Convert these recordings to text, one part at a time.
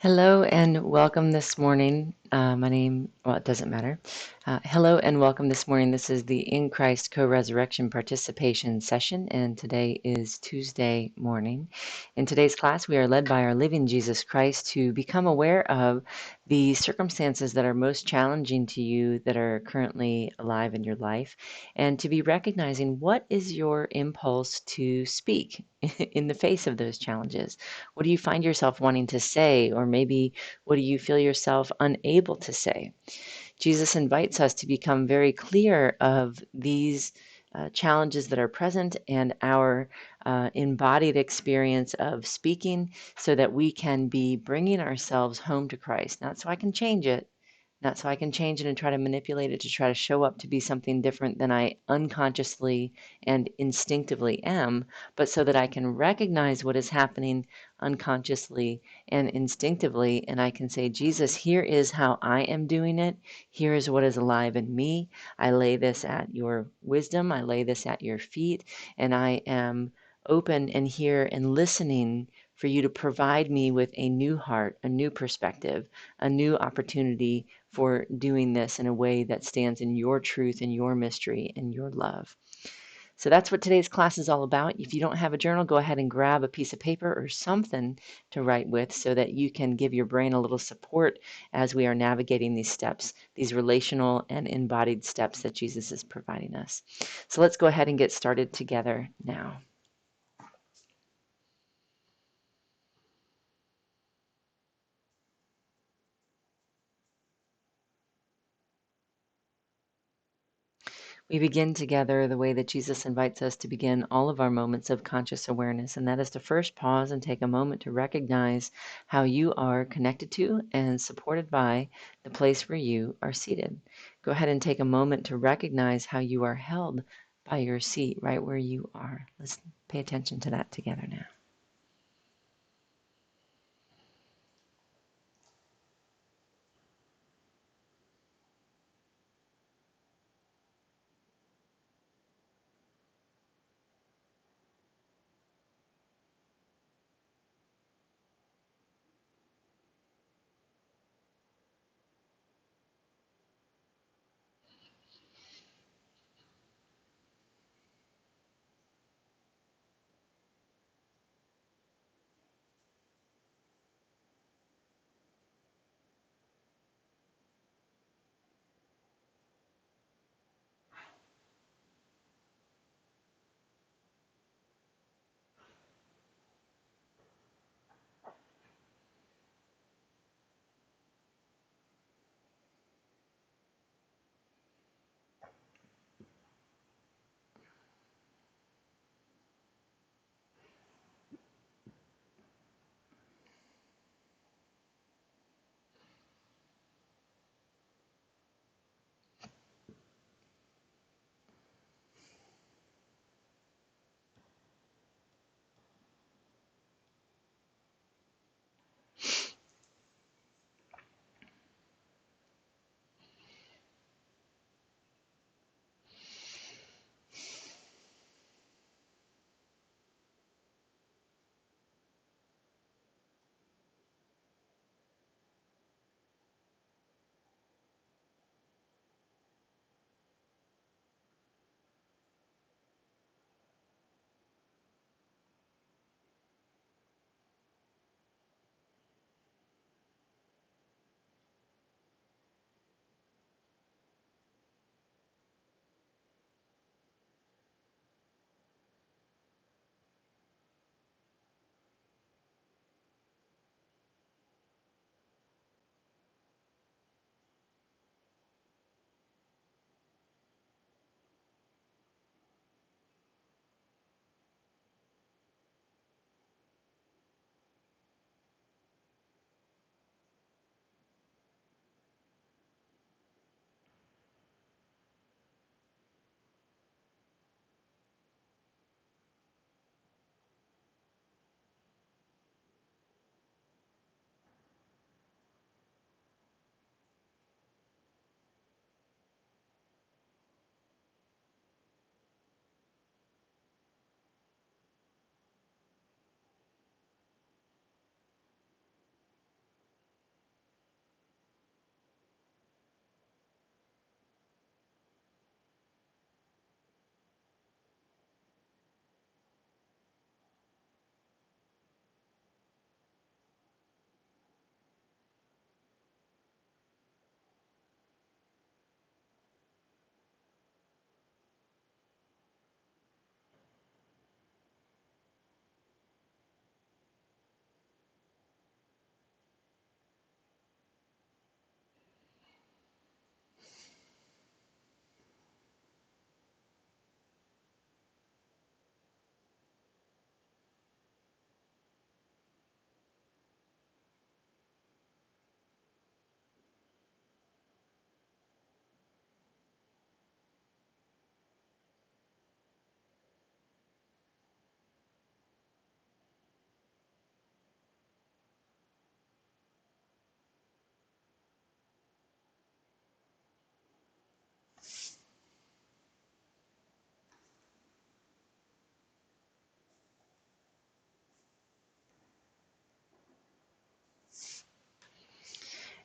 Hello and welcome this morning. It doesn't matter. Hello and welcome this morning. This is the In Christ Co-Resurrection Participation session, and today is Tuesday morning. In today's class, we are led by our living Jesus Christ to become aware of the circumstances that are most challenging to you that are currently alive in your life, and to be recognizing what is your impulse to speak in the face of those challenges. What do you find yourself wanting to say, or maybe what do you feel yourself unable to say? Jesus invites us to become very clear of these challenges that are present and our embodied experience of speaking so that we can be bringing ourselves home to Christ. Not so I can change it, not so I can change it and try to manipulate it to try to show up to be something different than I unconsciously and instinctively am, but so that I can recognize what is happening unconsciously and instinctively. And I can say, Jesus, here is how I am doing it. Here is what is alive in me. I lay this at your wisdom. I lay this at your feet. And I am open and here and listening for you to provide me with a new heart, a new perspective, a new opportunity for doing this in a way that stands in your truth and your mystery and your love. So that's what today's class is all about. If you don't have a journal, go ahead and grab a piece of paper or something to write with so that you can give your brain a little support as we are navigating these steps, these relational and embodied steps that Jesus is providing us. So let's go ahead and get started together now. We begin together the way that Jesus invites us to begin all of our moments of conscious awareness, and that is to first pause and take a moment to recognize how you are connected to and supported by the place where you are seated. Go ahead and take a moment to recognize how you are held by your seat right where you are. Let's pay attention to that together now.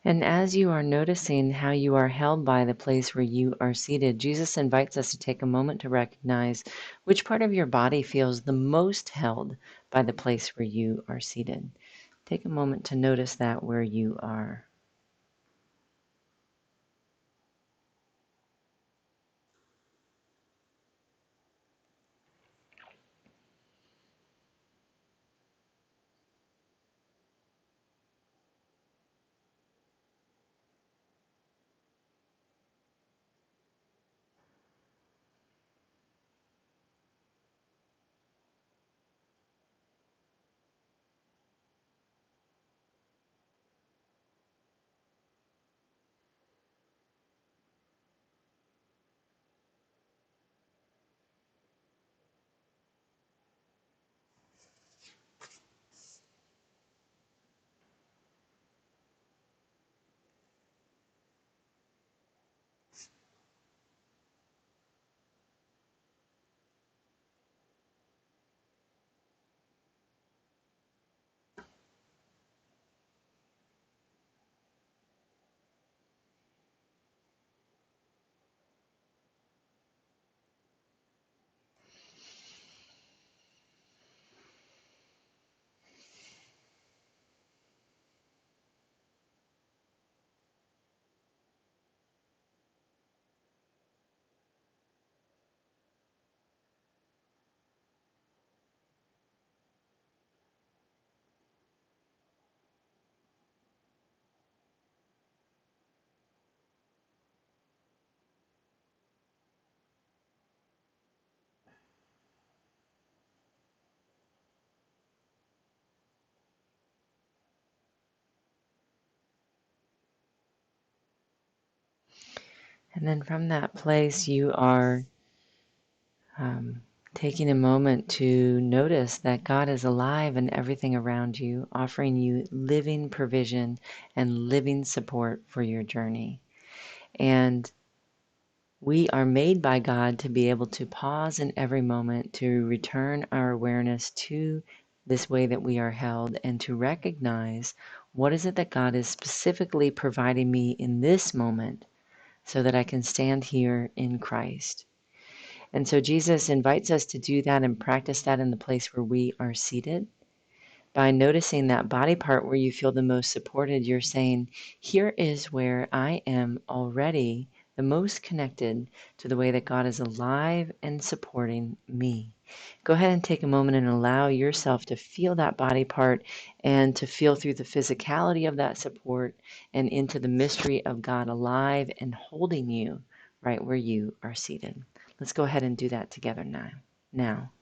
And as you are noticing how you are held by the place where you are seated, Jesus invites us to take a moment to recognize which part of your body feels the most held by the place where you are seated. Take a moment to notice that where you are. And then from that place, you are um, taking a moment to notice that God is alive in everything around you, offering you living provision and living support for your journey. And we are made by God to be able to pause in every moment, to return our awareness to this way that we are held, and to recognize what is it that God is specifically providing me in this moment so that I can stand here in Christ. And so Jesus invites us to do that and practice that in the place where we are seated. By noticing that body part where you feel the most supported, you're saying, here is where I am already the most connected to the way that God is alive and supporting me. Go ahead and take a moment and allow yourself to feel that body part and to feel through the physicality of that support and into the mystery of God alive and holding you right where you are seated. Let's go ahead and do that together now. Now.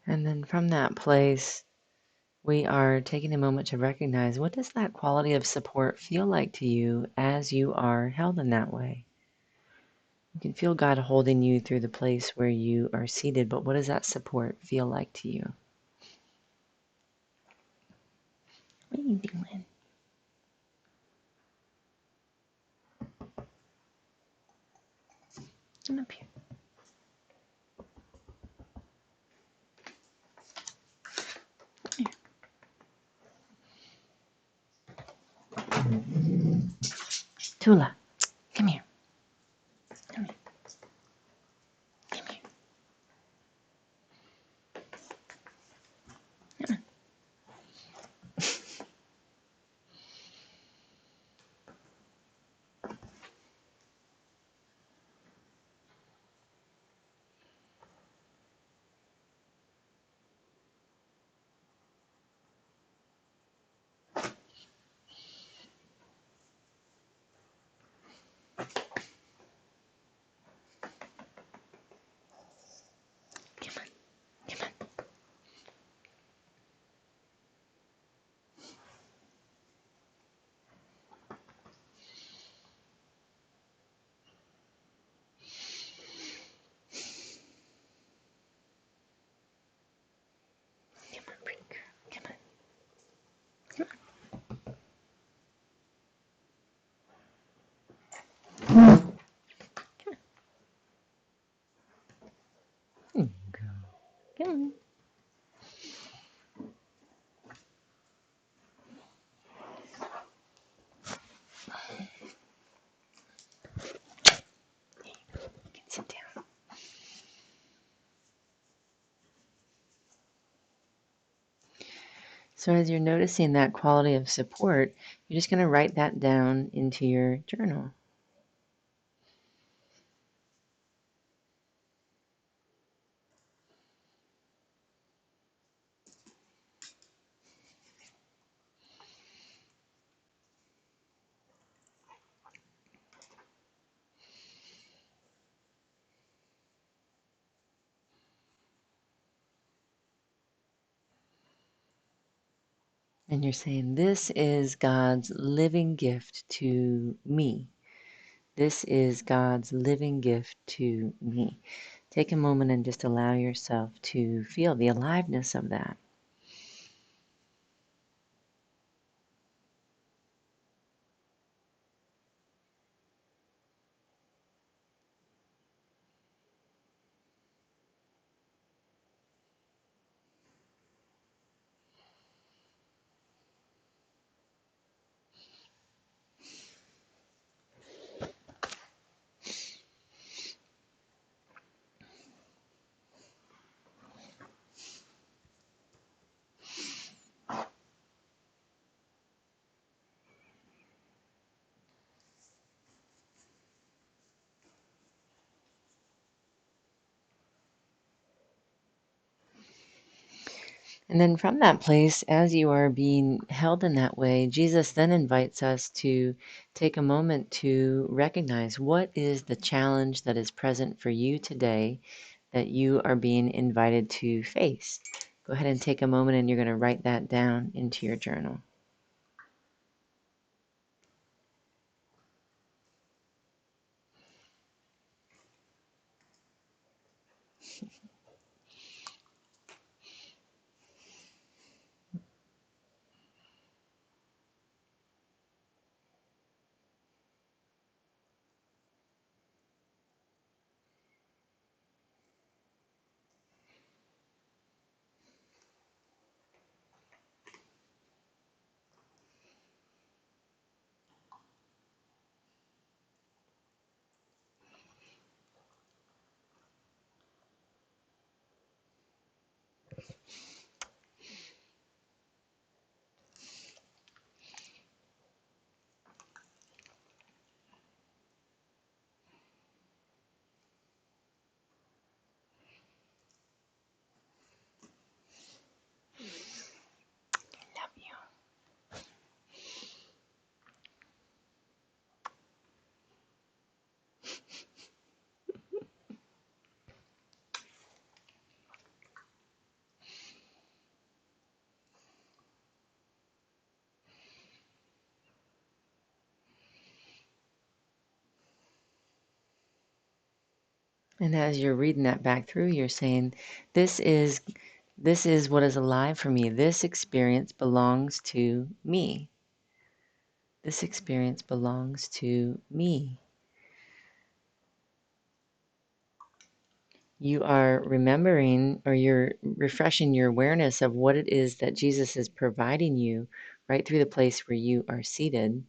And then from that place, we are taking a moment to recognize, what does that quality of support feel like to you as you are held in that way? You can feel God holding you through the place where you are seated, but what does that support feel like to you? What are you doing? Come up here. Tula, come here. Come here. Come here. Come on. Come on. Come on. Come on, pretty girl. Come on. Come on. Come on. There you go. Come on. You can sit down. So as you're noticing that quality of support, you're just going to write that down into your journal. And you're saying, this is God's living gift to me. This is God's living gift to me. Take a moment and just allow yourself to feel the aliveness of that. And then from that place, as you are being held in that way, Jesus then invites us to take a moment to recognize, what is the challenge that is present for you today that you are being invited to face. Go ahead and take a moment, and you're going to write that down into your journal. Love you. And as you're reading that back through, you're saying, this is what is alive for me. This experience belongs to me. This experience belongs to me. You are remembering, or you're refreshing your awareness of what it is that Jesus is providing you right through the place where you are seated.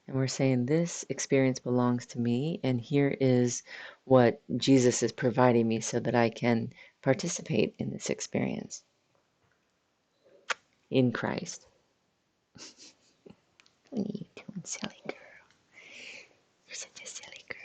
And we're saying, this experience belongs to me, and here is what Jesus is providing me so that I can participate in this experience in Christ. What are you doing, silly girl? You're such a silly girl.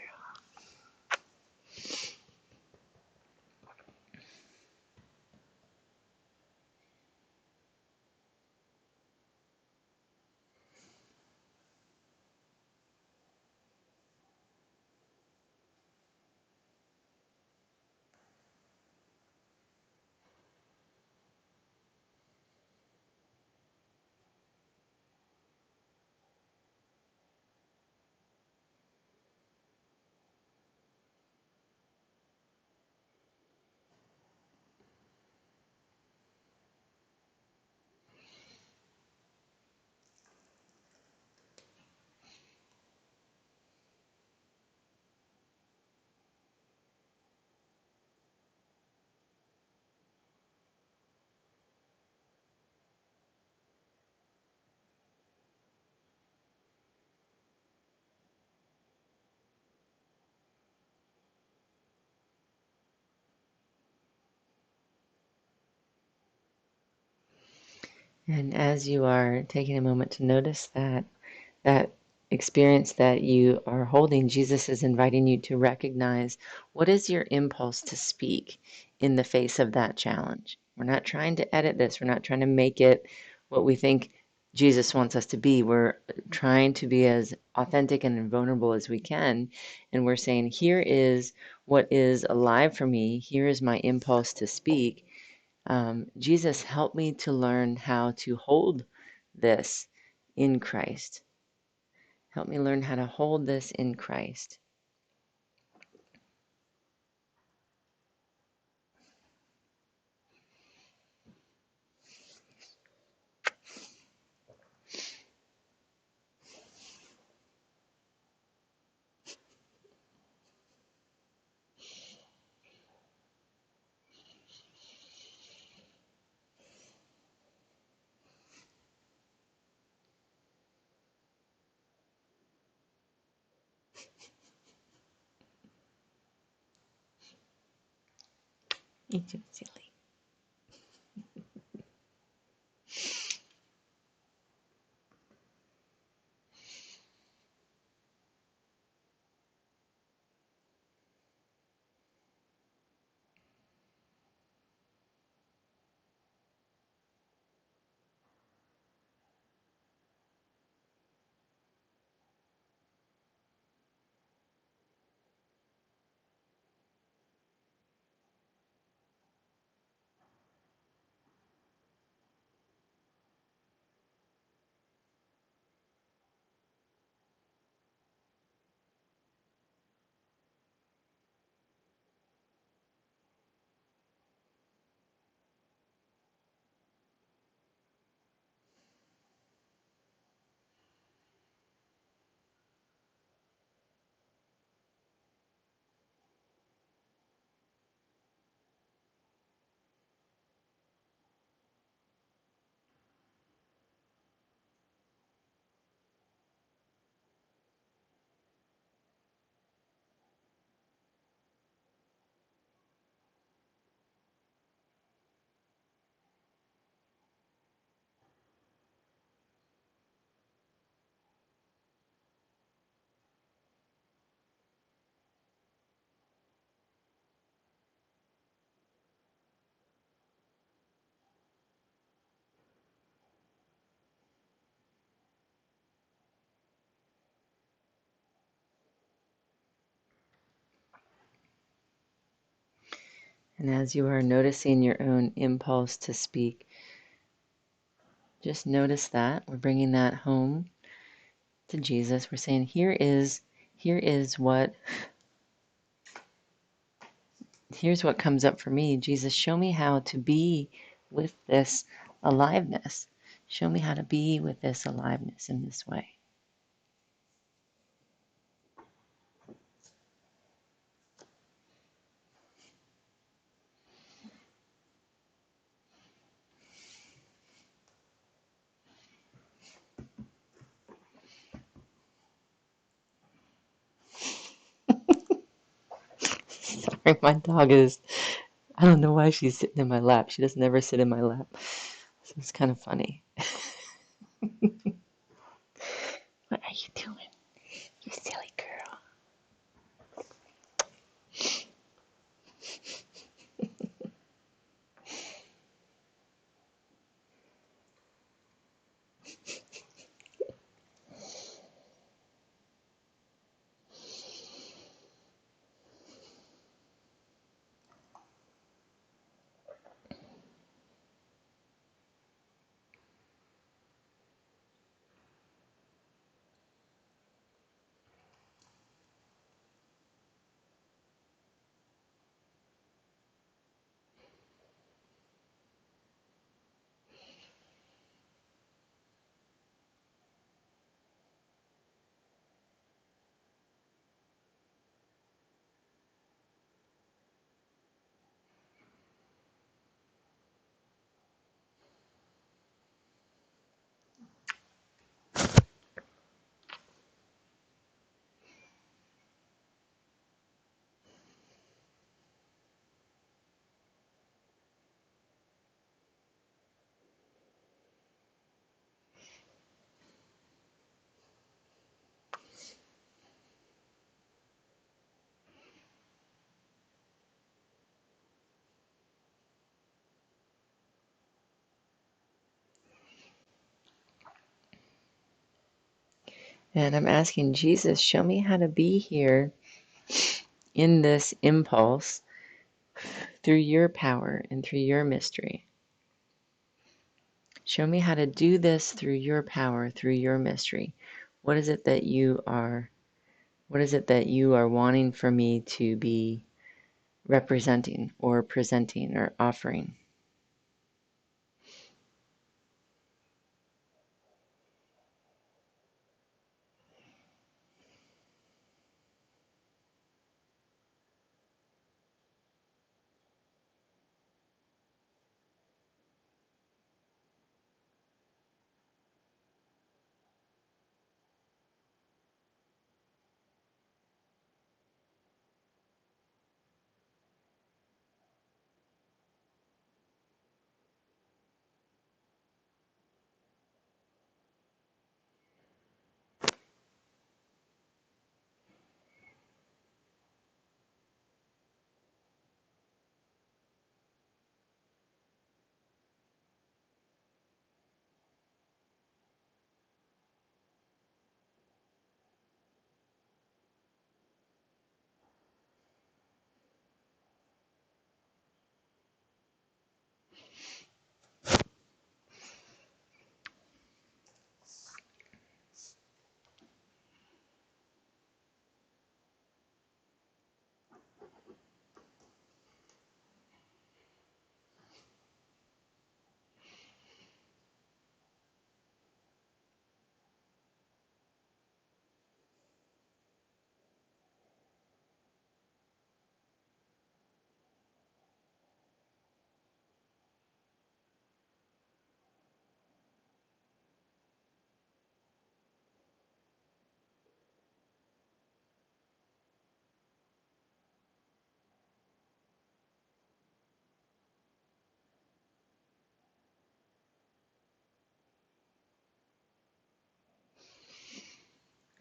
And as you are taking a moment to notice that experience that you are holding, Jesus is inviting you to recognize, what is your impulse to speak in the face of that challenge. We're not trying to edit this. We're not trying to make it what we think Jesus wants us to be. We're trying to be as authentic and vulnerable as we can. And we're saying, here is what is alive for me. Here is my impulse to speak. Jesus, help me to learn how to hold this in Christ. Help me learn how to hold this in Christ. You're too silly. And as you are noticing your own impulse to speak, Just notice that. We're bringing that home to Jesus. We're saying, here's what comes up for me. Jesus, show me how to be with this aliveness. Show me how to be with this aliveness in this way. Sorry, my dog is, I don't know why she's sitting in my lap. She doesn't ever sit in my lap. So it's kind of funny. What are you doing? You silly girl. And I'm asking Jesus, show me how to be here in this impulse through your power and through your mystery. Show me how to do this through your power, through your mystery. What is it that you are wanting for me to be representing or presenting or offering?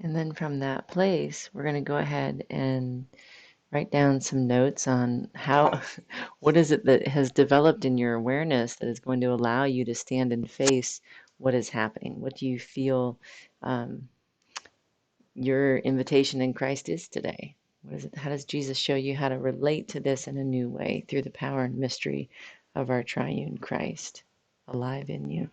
And then from that place, we're going to go ahead and write down some notes on how, what is it that has developed in your awareness that is going to allow you to stand and face what is happening? What do you feel um, your invitation in Christ is today? What is it? How does Jesus show you how to relate to this in a new way through the power and mystery of our triune Christ alive in you?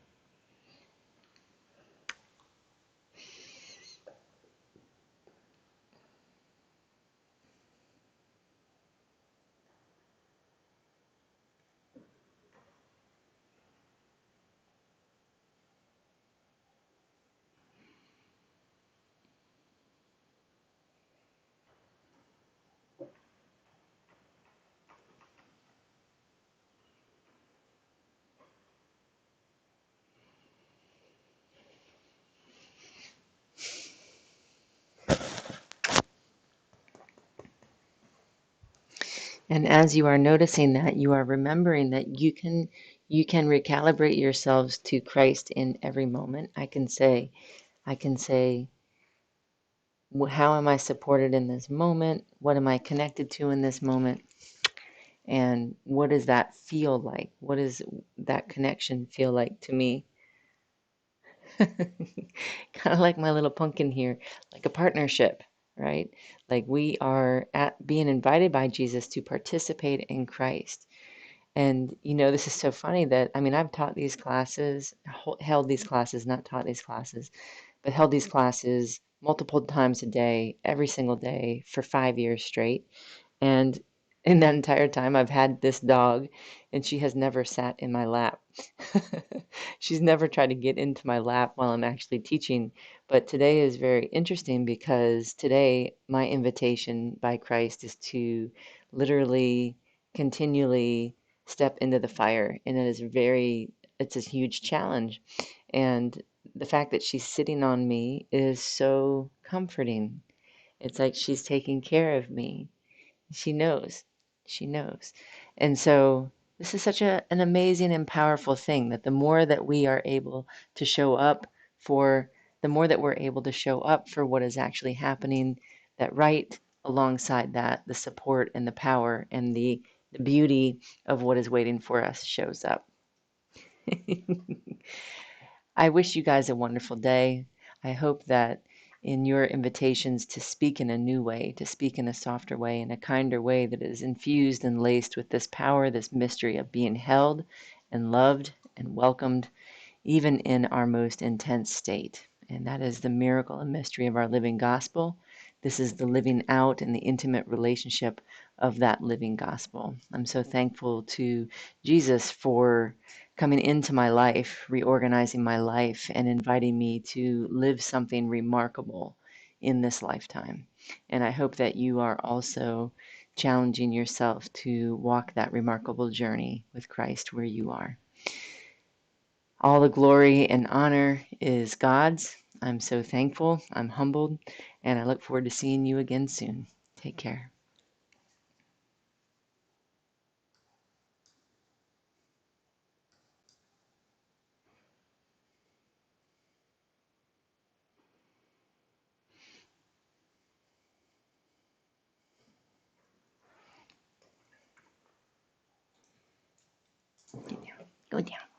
And as you are noticing that, you are remembering that you can recalibrate yourselves to Christ in every moment. I can say, how am I supported in this moment? What am I connected to in this moment? And what does that feel like? What does that connection feel like to me? Kind of like my little pumpkin here, like a partnership, right? Like we are at being invited by Jesus to participate in Christ. And this is so funny that I mean, I've taught these classes, held these classes, not taught these classes, but held these classes multiple times a day, every single day for 5 years straight. And in that entire time, I've had this dog, and she has never sat in my lap. She's never tried to get into my lap while I'm actually teaching. But today is very interesting because today, my invitation by Christ is to literally continually step into the fire. And it's a huge challenge. And the fact that she's sitting on me is so comforting. It's like she's taking care of me. She knows. She knows. And so this is such an amazing and powerful thing that the more that we are able to show up for, the more that we're able to show up for what is actually happening, that right alongside that, the support and the power and the beauty of what is waiting for us shows up. I wish you guys a wonderful day. I hope that in your invitations to speak in a new way, to speak in a softer way, in a kinder way that is infused and laced with this power, this mystery of being held and loved and welcomed, even in our most intense state. And that is the miracle and mystery of our living gospel. This is the living out and the intimate relationship of that living gospel. I'm so thankful to Jesus for coming into my life, reorganizing my life, and inviting me to live something remarkable in this lifetime. And I hope that you are also challenging yourself to walk that remarkable journey with Christ where you are. All the glory and honor is God's. I'm so thankful. I'm humbled. And I look forward to seeing you again soon. Take care. Go down.